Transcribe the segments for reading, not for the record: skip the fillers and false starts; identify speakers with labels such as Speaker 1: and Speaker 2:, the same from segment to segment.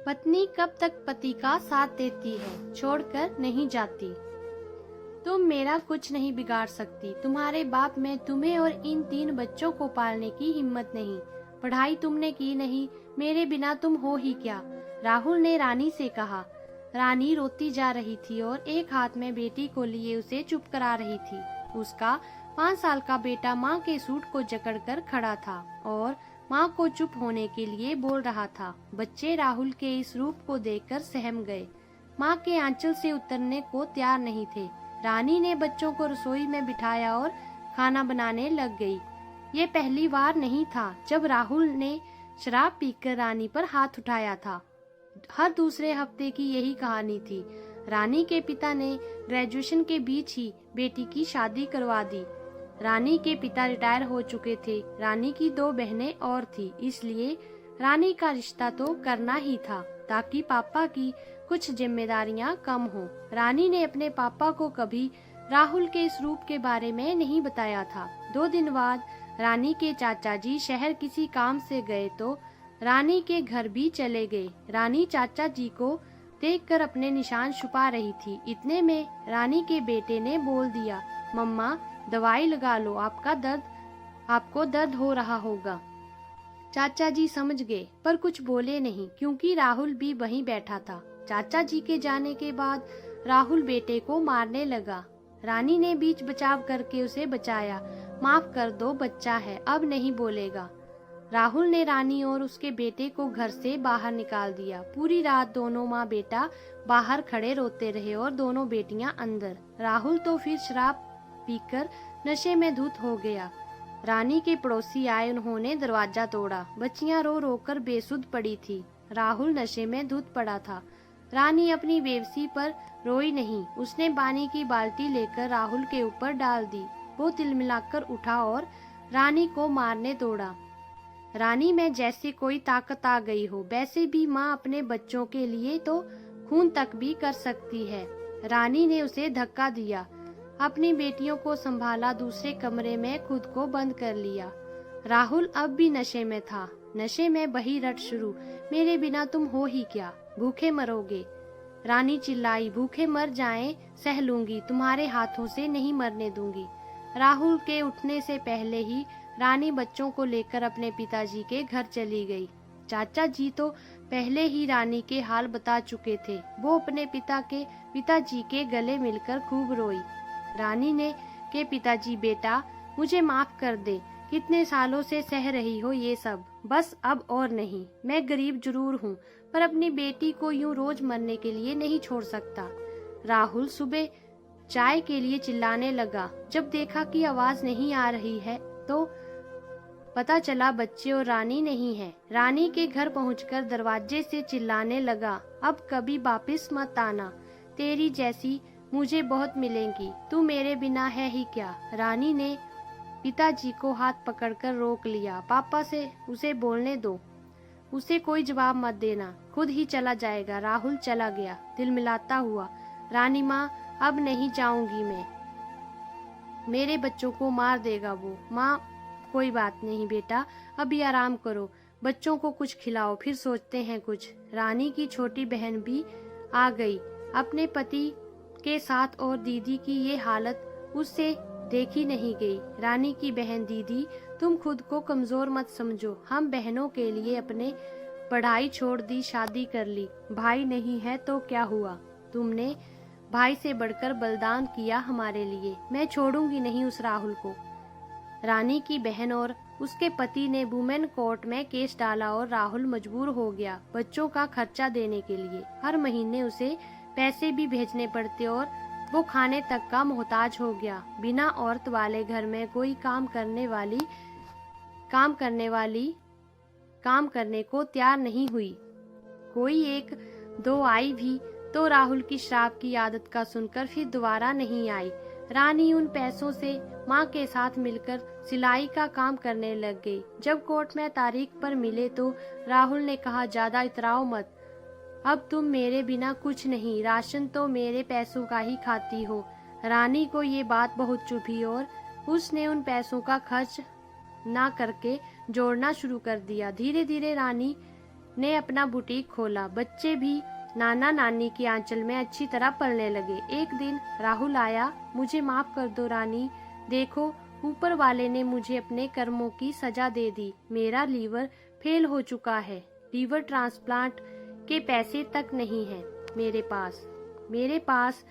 Speaker 1: पत्नी कब तक पति का साथ देती है, छोड़कर नहीं जाती। तुम मेरा कुछ नहीं बिगाड़ सकती। तुम्हारे बाप में तुम्हें और इन 3 बच्चों को पालने की हिम्मत नहीं। पढ़ाई तुमने की नहीं, मेरे बिना तुम हो ही क्या। राहुल ने रानी से कहा। रानी रोती जा रही थी और एक हाथ में बेटी को लिए उसे चुप करा रही थी। उसका 5 साल का बेटा माँ के सूट को जकड़कर खड़ा था और माँ को चुप होने के लिए बोल रहा था। बच्चे राहुल के इस रूप को देखकर सहम गए। माँ के आंचल से उतरने को तैयार नहीं थे। रानी ने बच्चों को रसोई में बिठाया और खाना बनाने लग गई। ये पहली बार नहीं था जब राहुल ने शराब पीकर रानी पर हाथ उठाया था। हर दूसरे हफ्ते की यही कहानी थी। रानी के पिता ने ग्रेजुएशन के बीच ही बेटी की शादी करवा दी। रानी के पिता रिटायर हो चुके थे। रानी की 2 बहनें और थी, इसलिए रानी का रिश्ता तो करना ही था ताकि पापा की कुछ जिम्मेदारियां कम हो। रानी ने अपने पापा को कभी राहुल के इस रूप के बारे में नहीं बताया था। 2 दिन बाद रानी के चाचा जी शहर किसी काम से गए तो रानी के घर भी चले गए। रानी चाचा जी को देखकर अपने निशान छुपा रही थी। इतने में रानी के बेटे ने बोल दिया, मम्मा दवाई लगा लो, आपको दर्द हो रहा होगा। चाचा जी समझ गए पर कुछ बोले नहीं क्योंकि राहुल भी वहीं बैठा था। चाचा जी के जाने के बाद राहुल बेटे को मारने लगा। रानी ने बीच बचाव करके उसे बचाया। माफ कर दो, बच्चा है, अब नहीं बोलेगा। राहुल ने रानी और उसके बेटे को घर से बाहर निकाल दिया। पूरी रात दोनों माँ बेटा बाहर खड़े रोते रहे और दोनों बेटियां अंदर। राहुल तो फिर शराब पीकर नशे में धुत हो गया। रानी के पड़ोसी आए, उन्होंने दरवाजा तोड़ा। बच्चियां रो रो कर बेसुध पड़ी थी। राहुल नशे में धुत पड़ा था। रानी अपनी बेबसी पर रोई नहीं। उसने पानी की बाल्टी लेकर राहुल के ऊपर डाल दी। वो तिलमिलाकर उठा और रानी को मारने दौड़ा। रानी में जैसे कोई ताकत आ गई हो। वैसे भी माँ अपने बच्चों के लिए तो खून तक भी कर सकती है। रानी ने उसे धक्का दिया, अपनी बेटियों को संभाला, दूसरे कमरे में खुद को बंद कर लिया। राहुल अब भी नशे में था। नशे में वही रट शुरू, मेरे बिना तुम हो ही क्या, भूखे मरोगे। रानी चिल्लाई, भूखे मर जाएं सह लूंगी, तुम्हारे हाथों से नहीं मरने दूंगी। राहुल के उठने से पहले ही रानी बच्चों को लेकर अपने पिताजी के घर चली गई। चाचा जी तो पहले ही रानी के हाल बता चुके थे। वो अपने पिताजी के गले मिलकर खूब रोई। रानी ने के पिताजी, बेटा मुझे माफ कर दे, कितने सालों से सह रही हो ये सब, बस अब और नहीं। मैं गरीब जरूर हूँ पर अपनी बेटी को यूं रोज मरने के लिए नहीं छोड़ सकता। राहुल सुबह चाय के लिए चिल्लाने लगा। जब देखा कि आवाज नहीं आ रही है तो पता चला बच्चे और रानी नहीं है। रानी के घर पहुंचकर दरवाजे से चिल्लाने लगा, अब कभी वापिस मत आना, तेरी जैसी मुझे बहुत मिलेंगी, तू मेरे बिना है ही क्या। रानी ने पिताजी को हाथ पकड़कर रोक लिया। पापा से उसे बोलने दो, उसे कोई जवाब मत देना, खुद ही चला जाएगा। राहुल चला गया तिलमिलाता हुआ। रानी माँ, अब नहीं जाऊंगी मैं, मेरे बच्चों को मार देगा वो। माँ, कोई बात नहीं बेटा, अभी आराम करो, बच्चों को कुछ खिलाओ, फिर सोचते हैं कुछ। रानी की छोटी बहन भी आ गई अपने पति के साथ और दीदी की ये हालत उससे देखी नहीं गई। रानी की बहन, दीदी तुम खुद को कमजोर मत समझो, हम बहनों के लिए अपने पढ़ाई छोड़ दी, शादी कर ली। भाई नहीं है तो क्या हुआ, तुमने भाई से बढ़कर बलिदान किया हमारे लिए। मैं छोड़ूंगी नहीं उस राहुल को। रानी की बहन और उसके पति ने वुमेन कोर्ट में केस डाला और राहुल मजबूर हो गया बच्चों का खर्चा देने के लिए। हर महीने उसे पैसे भी भेजने पड़ते और वो खाने तक का मोहताज हो गया। बिना औरत वाले घर में कोई काम करने को तैयार नहीं हुई। कोई 1-2 आई भी तो राहुल की शराब की आदत का सुनकर फिर दोबारा नहीं आई। रानी उन पैसों से माँ के साथ मिलकर सिलाई का काम करने लग गई। जब कोर्ट में तारीख पर मिले तो राहुल ने कहा, ज्यादा इतराओ मत, अब तुम मेरे बिना कुछ नहीं, राशन तो मेरे पैसों का ही खाती हो। रानी को ये बात बहुत चुभी और उसने उन पैसों का खर्च ना करके जोड़ना शुरू कर दिया। धीरे धीरे रानी ने अपना बुटीक खोला। बच्चे भी नाना नानी की आंचल में अच्छी तरह पलने लगे। एक दिन राहुल आया। मुझे माफ कर दो रानी, देखो ऊपर वाले ने मुझे अपने कर्मों की सजा दे दी। मेरा लीवर फेल हो चुका है। लीवर ट्रांसप्लांट के पैसे तक नहीं है मेरे पास।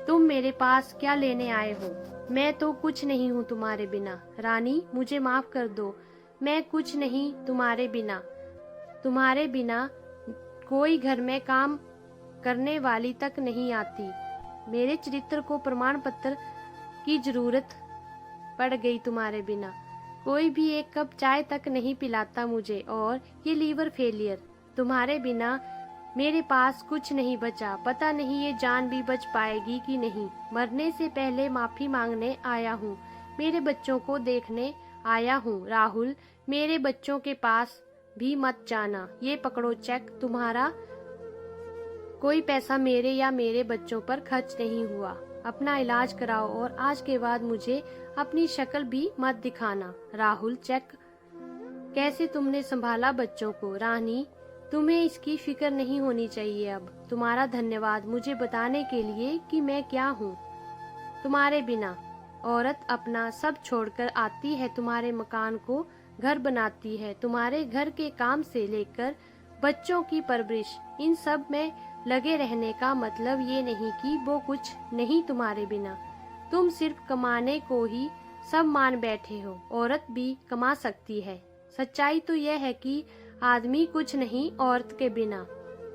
Speaker 1: तुम मेरे पास क्या लेने आए हो? मैं तो कुछ नहीं हूँ तुम्हारे बिना। रानी मुझे माफ कर दो, मैं कुछ नहीं तुम्हारे बिना कोई घर में काम करने वाली तक नहीं आती। मेरे चरित्र को प्रमाण पत्र की जरूरत पड़ गई तुम्हारे बिना। कोई भी एक कप चाय तक नहीं पिलाता मुझे, और ये लीवर फेलियर। तुम्हारे बिना मेरे पास कुछ नहीं बचा। पता नहीं ये जान भी बच पाएगी कि नहीं। मरने से पहले माफी मांगने आया हूँ। मेरे बच्चों को देखने आया हूँ। राहुल, मेरे बच्चों के पास भी मत जाना। ये पकड़ो चेक। तुम्हारा कोई पैसा मेरे या मेरे बच्चों पर खर्च नहीं हुआ। अपना इलाज कराओ और आज के बाद मुझे अपनी शक्ल भी मत दिखाना। राहुल, चेक कैसे तुमने संभाला बच्चों को? रानी, तुम्हें इसकी फिक्र नहीं होनी चाहिए। अब तुम्हारा धन्यवाद मुझे बताने के लिए कि मैं क्या हूँ तुम्हारे बिना। औरत अपना सब छोड़कर आती है, तुम्हारे मकान को घर बनाती है। तुम्हारे घर के काम से लेकर बच्चों की परवरिश, इन सब में लगे रहने का मतलब ये नहीं कि वो कुछ नहीं तुम्हारे बिना। तुम सिर्फ कमाने को ही सब मान बैठे हो। औरत भी कमा सकती है। सच्चाई तो यह है कि आदमी कुछ नहीं औरत के बिना।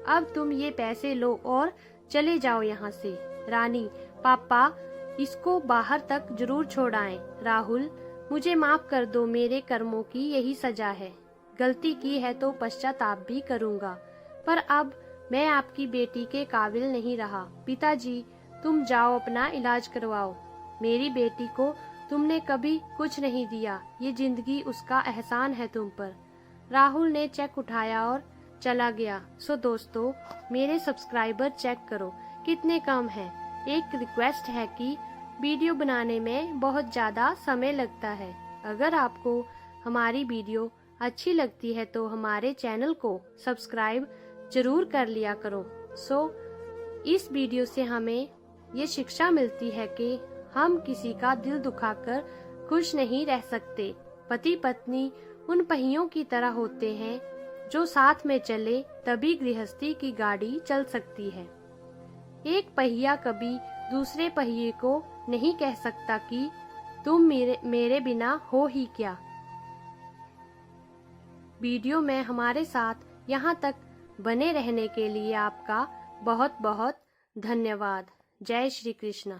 Speaker 1: अब तुम ये पैसे लो और चले जाओ यहाँ से। रानी, पापा इसको बाहर तक जरूर छोड़ाएं। राहुल, मुझे माफ कर दो, मेरे कर्मों की यही सजा है। गलती की है तो पश्चाताप भी करूँगा, पर अब मैं आपकी बेटी के काबिल नहीं रहा। पिताजी, तुम जाओ अपना इलाज करवाओ। मेरी बेटी को तुमने कभी कुछ नहीं दिया, ये जिंदगी उसका एहसान है तुम पर। राहुल ने चेक उठाया और चला गया। सो दोस्तों, मेरे सब्सक्राइबर चेक करो कितने कम हैं। एक रिक्वेस्ट है कि वीडियो बनाने में बहुत ज़्यादा समय लगता है। अगर आपको हमारी वीडियो अच्छी लगती है तो हमारे चैनल को सब्सक्राइब जरूर कर लिया करो। इस वीडियो से हमें ये शिक्षा मिलती है कि हम किसी का दिल दुखाकर खुश नहीं रह सकते। पति पत्नी उन पहियों की तरह होते हैं जो साथ में चले तभी गृहस्थी की गाड़ी चल सकती है। एक पहिया कभी दूसरे पहिए को नहीं कह सकता कि तुम मेरे बिना हो ही क्या। वीडियो में हमारे साथ यहाँ तक बने रहने के लिए आपका बहुत बहुत धन्यवाद। जय श्री कृष्ण।